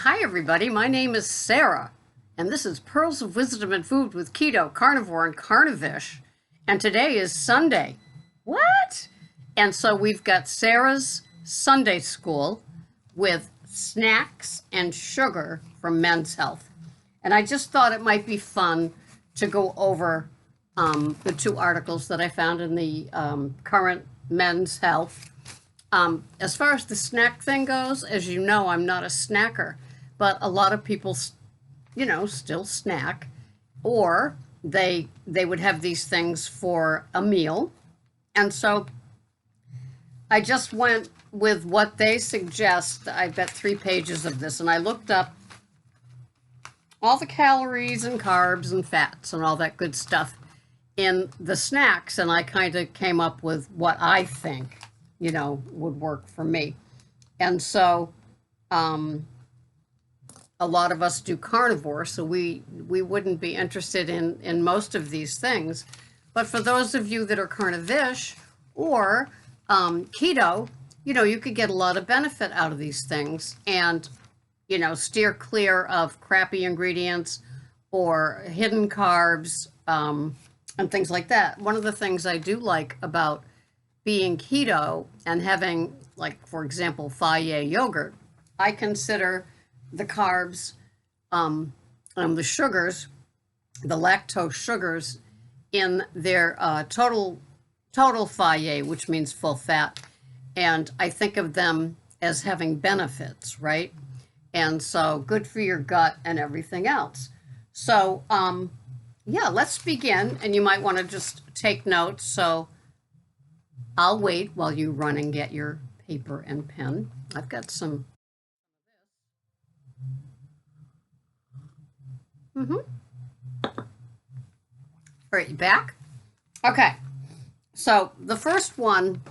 Hi, everybody. My name is Sarah, and this is Pearls of Wisdom and Food with Keto, Carnivore, and Carnivish. And today is Sunday. What? And so we've got Sarah's Sunday School with snacks and sugar from Men's Health. And I just thought it might be fun to go over the two articles that I found in the current Men's Health. As far as the snack thing goes, as you know, I'm not a snacker, but a lot of people, still snack, or they would have these things for a meal. And so I just went with what they suggest. I've got 3 pages of this, and I looked up all the calories and carbs and fats and all that good stuff in the snacks, and I kind of came up with what I think would work for me. And so a lot of us do carnivore, so we wouldn't be interested in most of these things. But for those of you that are carnivish or keto, you could get a lot of benefit out of these things and, steer clear of crappy ingredients or hidden carbs and things like that. One of the things I do like about being keto and having, like, for example, Fage yogurt, I consider the carbs, the sugars, the lactose sugars in their total Fage, which means full fat. And I think of them as having benefits, right? And so good for your gut and everything else. So, yeah, let's begin. And you might want to just take notes. So I'll wait while you run and get your paper and pen. I've got some. All right, you back? Okay. So the first one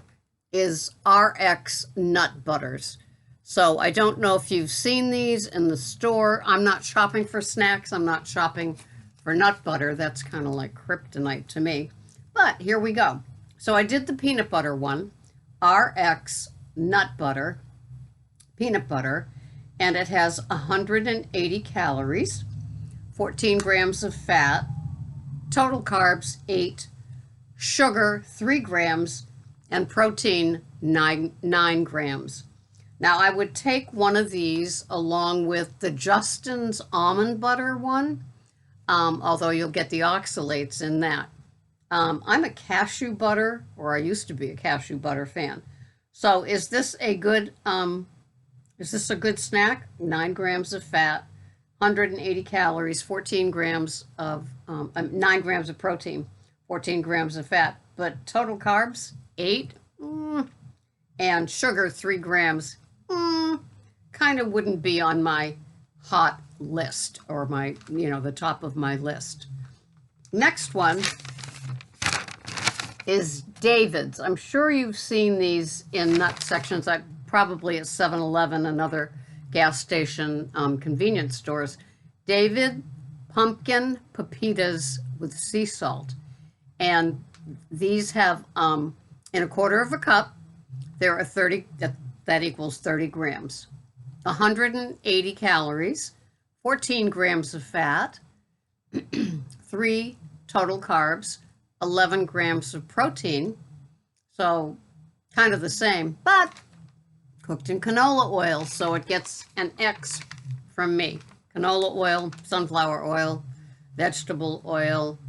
is RX nut butters. So I don't know if you've seen these in the store. I'm not shopping for snacks. I'm not shopping for nut butter. That's kind of like kryptonite to me. But here we go. So I did the peanut butter one, RX nut butter, peanut butter, and it has 180 calories, 14 grams of fat, total carbs 8, sugar 3 grams, and protein 9 grams. Now I would take one of these along with the Justin's almond butter one, although you'll get the oxalates in that. I'm a cashew butter, or I used to be a cashew butter fan. So is this a good snack? 9 grams of fat, 180 calories, 14 grams of 9 grams of protein, 14 grams of fat, but total carbs 8, and sugar 3 grams. Kind of wouldn't be on my hot list, or my the top of my list. Next one is David's. I'm sure you've seen these in nut sections. Probably at 7-Eleven and other gas station convenience stores. David pumpkin pepitas with sea salt. And these have, in a quarter of a cup, there are 30, that equals 30 grams. 180 calories, 14 grams of fat, 3 total carbs, 11 grams of protein. So kind of the same, but cooked in canola oil, so it gets an X from me. Canola oil, sunflower oil, vegetable oil.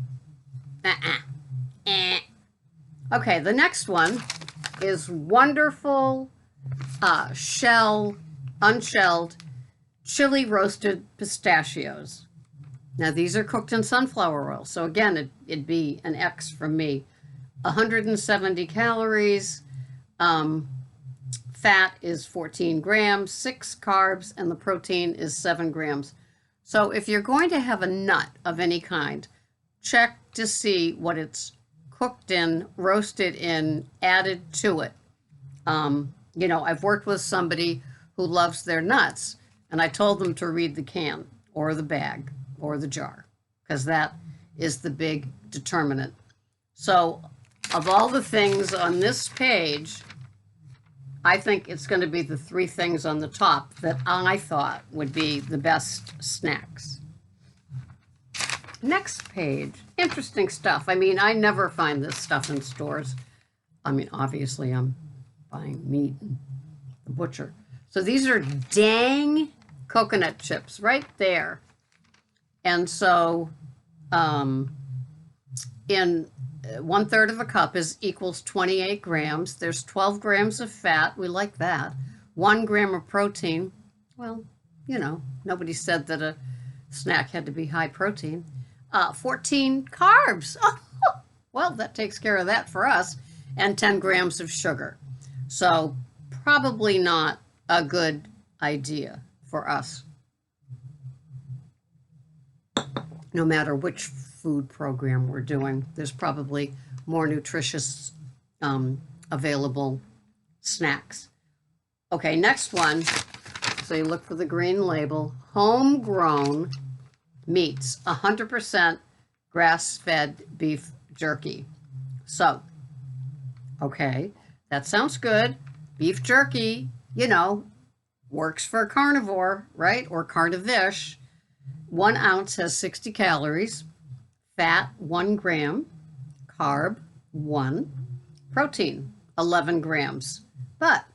Okay, the next one is wonderful unshelled chili roasted pistachios. Now these are cooked in sunflower oil, so again, it'd be an X from me. 170 calories, fat is 14 grams, 6 carbs, and the protein is 7 grams. So if you're going to have a nut of any kind, check to see what it's cooked in, roasted in, added to it. I've worked with somebody who loves their nuts, and I told them to read the can or the bag or the jar, because that is the big determinant. So of all the things on this page, I think it's going to be the three things on the top that I thought would be the best snacks. Next page, interesting stuff. I mean, I never find this stuff in stores. I mean, obviously I'm buying meat and the butcher. So these are dang coconut chips right there. And so in 1/3 of a cup equals 28 grams. There's 12 grams of fat. We like that. 1 gram of protein. Well, you know, nobody said that a snack had to be high protein. 14 carbs. Well, that takes care of that for us. And 10 grams of sugar. So probably not a good idea for us, no matter which food program we're doing. There's probably more nutritious available snacks. Okay, next one. So you look for the green label. Homegrown meats, 100% grass-fed beef jerky. So, okay, that sounds good. Beef jerky, you know, works for a carnivore, right? Or carnivish. 1 ounce has 60 calories, fat 1 gram, carb 1, protein 11 grams. But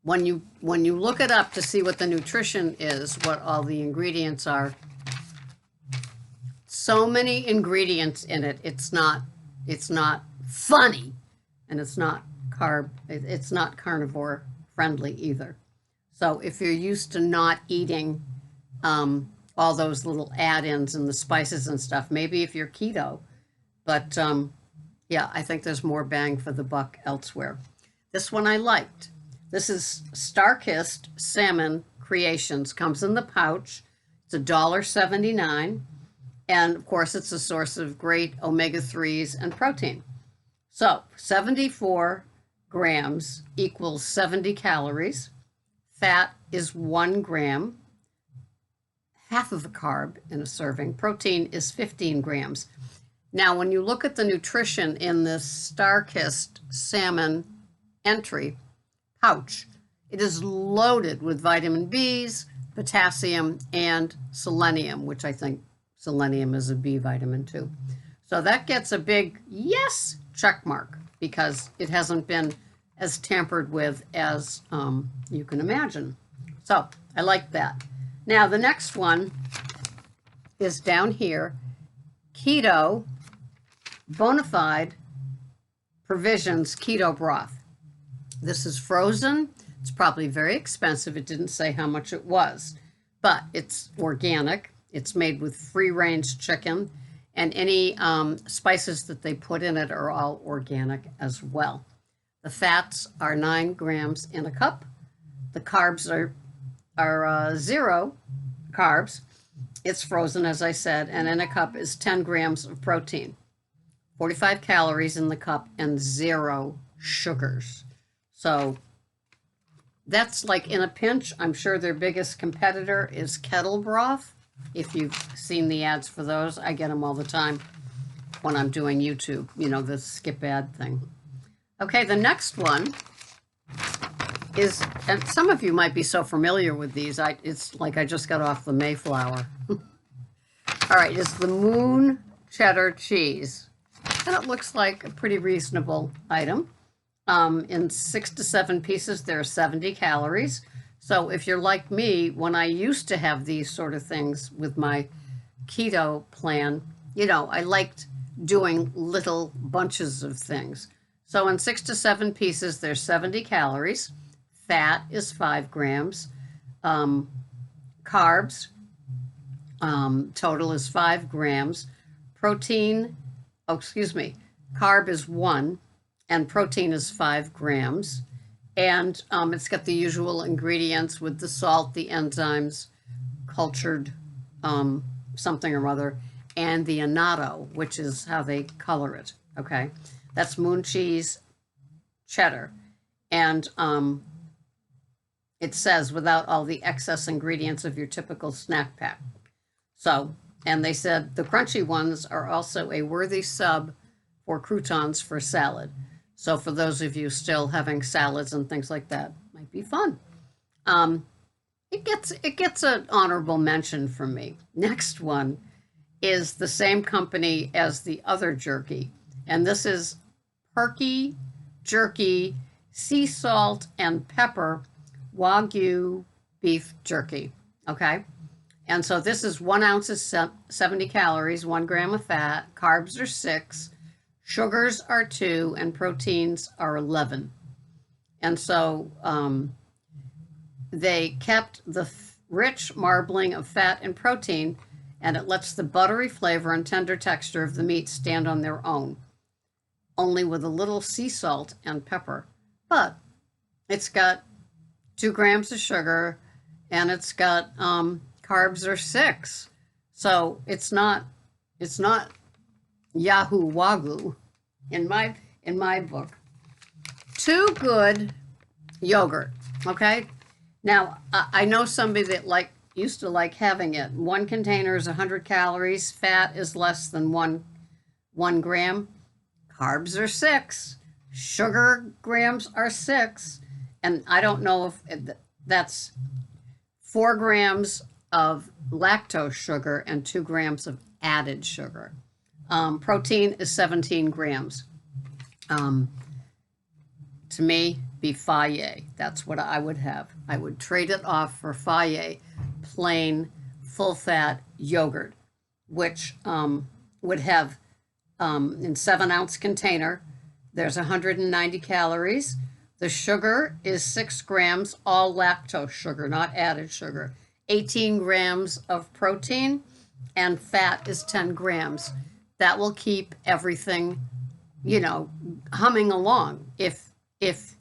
when you look it up to see what the nutrition is, what all the ingredients are, so many ingredients in it, it's not funny, and it's not carnivore friendly either. So if you're used to not eating all those little add-ins and the spices and stuff, maybe if you're keto, but yeah, I think there's more bang for the buck elsewhere. This one I liked. This is Star-Kissed Salmon Creations. Comes in the pouch. It's $1.79. And of course, it's a source of great omega-3s and protein. So 74 grams equals 70 calories. Fat is 1 gram, half of a carb in a serving. Protein is 15 grams. Now, when you look at the nutrition in this Star-Kissed Salmon entry pouch, it is loaded with vitamin Bs, potassium, and selenium, which I think selenium is a B vitamin too. So that gets a big yes check mark because it hasn't been as tampered with as you can imagine. So I like that. Now the next one is down here, Keto Bonafide Provisions Keto Broth. This is frozen. It's probably very expensive. It didn't say how much it was, but it's organic. It's made with free-range chicken, and any spices that they put in it are all organic as well. The fats are 9 grams in a cup. The carbs are 0 carbs. It's frozen, as I said, and in a cup is 10 grams of protein, 45 calories in the cup, and 0 sugars. So that's like in a pinch. I'm sure their biggest competitor is kettle broth. If you've seen the ads for those, I get them all the time when I'm doing YouTube, you know, the skip ad thing. Okay, the next one is, and some of you might be so familiar with these, it's like I just got off the Mayflower. All right, it's the Moon Cheddar Cheese. And it looks like a pretty reasonable item. In 6 to 7 pieces, there are 70 calories. So if you're like me, when I used to have these sort of things with my keto plan, you know, I liked doing little bunches of things. So in 6 to 7 pieces, there's 70 calories. Fat is 5 grams. Carbs, total is 5 grams. Protein, carb is 1, and protein is 5 grams. And it's got the usual ingredients with the salt, the enzymes, cultured something or other, and the annatto, which is how they color it, okay? That's Moon Cheese Cheddar. And it says without all the excess ingredients of your typical snack pack. So, and they said the crunchy ones are also a worthy sub for croutons for salad. So for those of you still having salads and things like that, would be fun. It gets an honorable mention from me. Next one is the same company as the other jerky, and this is Perky Jerky Sea Salt and Pepper Wagyu Beef Jerky. Okay, and so this is 1 ounce is 70 calories, 1 gram of fat, carbs are 6, sugars are 2, and proteins are 11. And so they kept the rich marbling of fat and protein, and it lets the buttery flavor and tender texture of the meat stand on their own, only with a little sea salt and pepper. But it's got 2 grams of sugar, and it's got carbs are 6. So it's not Yahoo Wagyu in my book. Too good yogurt. Okay. Now I know somebody that used to like having it. 1 container is 100 calories. Fat is less than one gram. Carbs are 6. Sugar grams are 6. And I don't know if that's 4 grams of lactose sugar and 2 grams of added sugar. Protein is 17 grams. To me, be Faye. That's what I would have. I would trade it off for Faye plain full-fat yogurt, which would have in 7 ounce container. There's 190 calories. The sugar is 6 grams, all lactose sugar, not added sugar. 18 grams of protein, and fat is 10 grams. That will keep everything, humming along if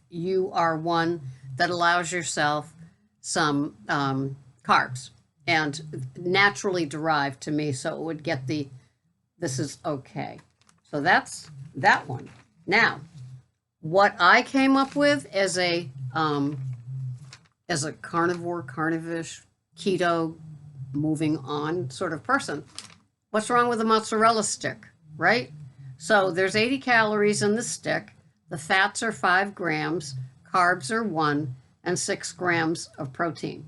you are one that allows yourself some carbs and naturally derived to me, so it would get this is okay. So that's that one. Now, what I came up with as a carnivore, carnivish, keto, moving on sort of person, what's wrong with a mozzarella stick, right? So there's 80 calories in the stick. The fats are 5 grams, carbs are 1, and 6 grams of protein.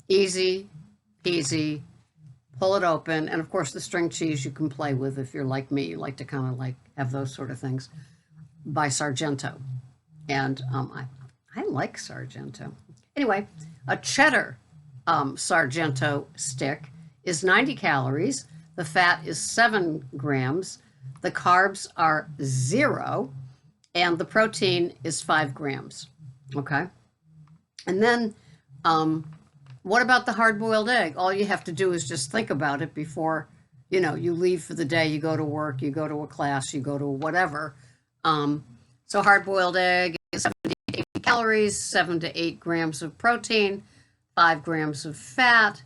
Easy peasy. Pull it open, and of course the string cheese you can play with if you're like me. You like to kind of have those sort of things. By Sargento, and I like Sargento. Anyway, a cheddar Sargento stick is 90 calories. The fat is 7 grams. The carbs are 0, and the protein is 5 grams. Okay, and then what about the hard-boiled egg? All you have to do is just think about it before you leave for the day. You go to work, you go to a class, you go to whatever. So hard-boiled egg is 70 to 80 calories, 7 to 8 grams of protein, 5 grams of fat.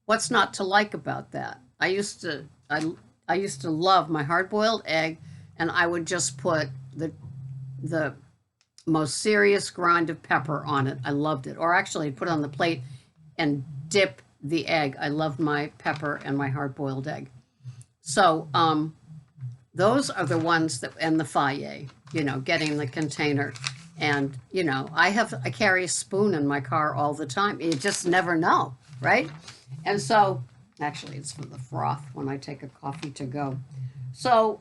What's not to like about that? I used to love my hard-boiled egg, and I would just put the most serious grind of pepper on it. I loved it. Or actually, I'd put it on the plate and dip the egg. I loved my pepper and my hard-boiled egg. So those are the ones that, and the Faye, getting the container. And, I carry a spoon in my car all the time. You just never know, right? And so, actually, it's for the froth when I take a coffee to go. So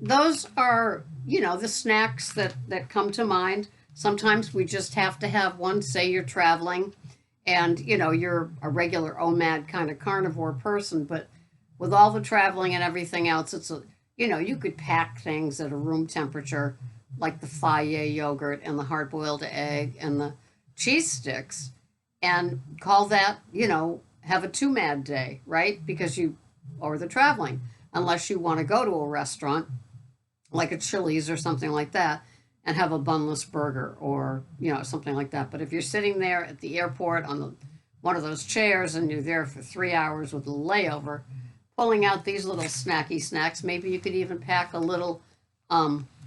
those are, the snacks that come to mind. Sometimes we just have to have one. Say you're traveling and, you're a regular OMAD kind of carnivore person, but with all the traveling and everything else, it's you could pack things at a room temperature, like the Faye yogurt and the hard-boiled egg and the cheese sticks, and call that, have a 2-mad day, right? Or the traveling, unless you want to go to a restaurant, like a Chili's or something like that, and have a bunless burger or, something like that. But if you're sitting there at the airport on one of those chairs and you're there for 3 hours with a layover, pulling out these little snacky snacks, maybe you could even pack a little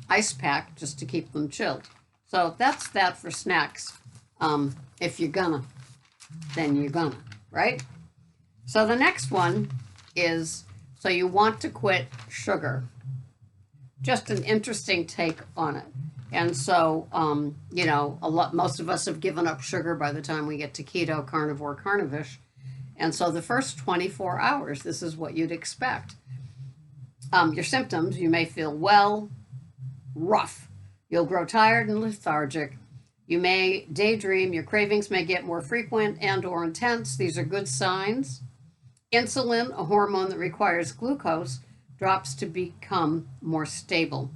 ice pack just to keep them chilled. So that's that for snacks. If you're gonna, then you're gonna, right? So the next one is, so you want to quit sugar. Just an interesting take on it. And so, you know, most of us have given up sugar by the time we get to keto, carnivore, carnivish. And so the first 24 hours, this is what you'd expect. Your symptoms, you may feel well, rough. You'll grow tired and lethargic. You may daydream. Your cravings may get more frequent and or intense. These are good signs. Insulin, a hormone that requires glucose, drops to become more stable.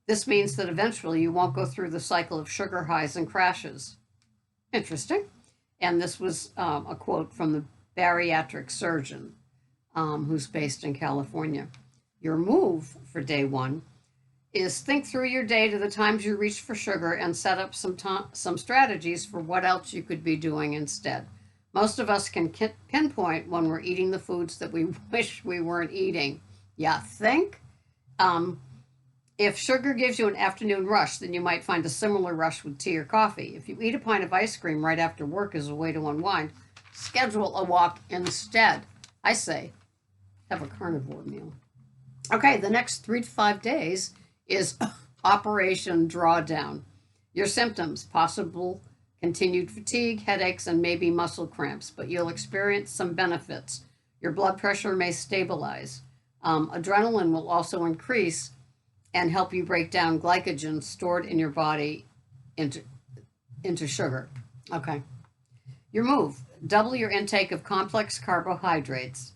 This means that eventually you won't go through the cycle of sugar highs and crashes. Interesting. And this was a quote from the bariatric surgeon who's based in California. Your move for day one is think through your day to the times you reach for sugar and set up some strategies for what else you could be doing instead. Most of us can pinpoint when we're eating the foods that we wish we weren't eating. Yeah, think? If sugar gives you an afternoon rush, then you might find a similar rush with tea or coffee. If you eat a pint of ice cream right after work as a way to unwind, schedule a walk instead. I say, have a carnivore meal. Okay, the next 3 to 5 days is Operation Drawdown. Your symptoms, possible continued fatigue, headaches, and maybe muscle cramps, but you'll experience some benefits. Your blood pressure may stabilize. Adrenaline will also increase and help you break down glycogen stored in your body into sugar. Okay. Your move, double your intake of complex carbohydrates,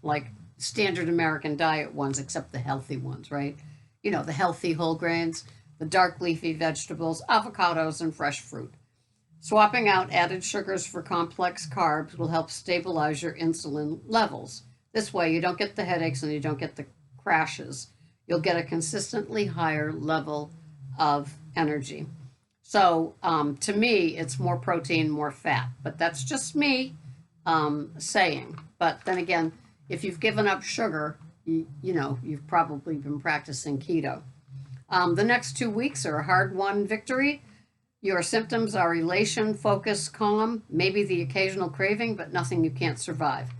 like standard American diet ones, except the healthy ones, right? You know, the healthy whole grains, the dark leafy vegetables, avocados, and fresh fruit. Swapping out added sugars for complex carbs will help stabilize your insulin levels. This way, you don't get the headaches and you don't get the crashes. You'll get a consistently higher level of energy. So to me, it's more protein, more fat, but that's just me saying. But then again, if you've given up sugar, you know, you've probably been practicing keto. The next 2 weeks are a hard-won victory. Your symptoms are elation, focus, calm, maybe the occasional craving, but nothing you can't survive.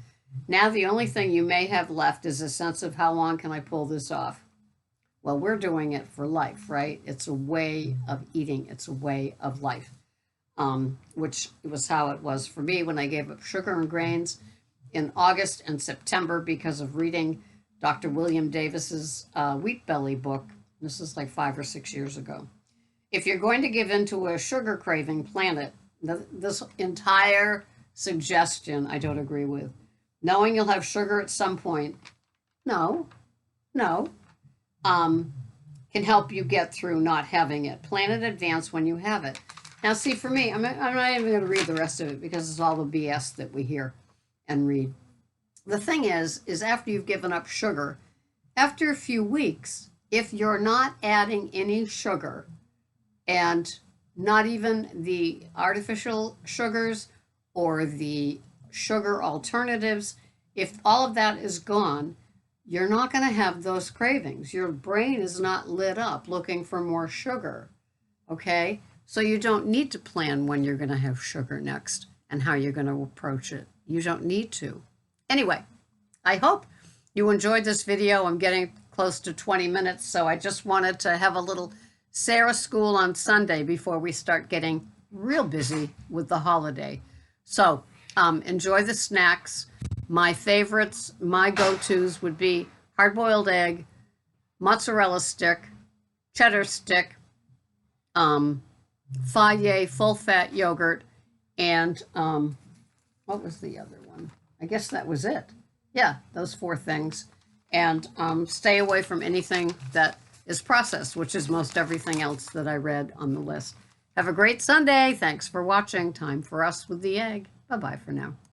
Now the only thing you may have left is a sense of how long can I pull this off? Well, we're doing it for life, right? It's a way of eating. It's a way of life, which was how it was for me when I gave up sugar and grains in August and September because of reading Dr. William Davis's Wheat Belly book. This is like 5 or 6 years ago. If you're going to give into a sugar craving, plan it. This entire suggestion I don't agree with. Knowing you'll have sugar at some point, no, can help you get through not having it. Plan in advance when you have it. Now, see, for me, I'm not even going to read the rest of it because it's all the BS that we hear and read. The thing is after you've given up sugar, after a few weeks, if you're not adding any sugar and not even the artificial sugars or the sugar alternatives, if all of that is gone, you're not going to have those cravings. Your brain is not lit up looking for more sugar, okay? So you don't need to plan when you're going to have sugar next and how you're going to approach it. You don't need to. Anyway, I hope you enjoyed this video. I'm getting close to 20 minutes, so I just wanted to have a little Sarah school on Sunday before we start getting real busy with the holiday. So enjoy the snacks. My favorites, my go-tos would be hard-boiled egg, mozzarella stick, cheddar stick, Fage full-fat yogurt, and what was the other one? I guess that was it. Yeah, those 4 things. And stay away from anything that is processed, which is most everything else that I read on the list. Have a great Sunday. Thanks for watching. Time for us with the egg. Bye-bye for now.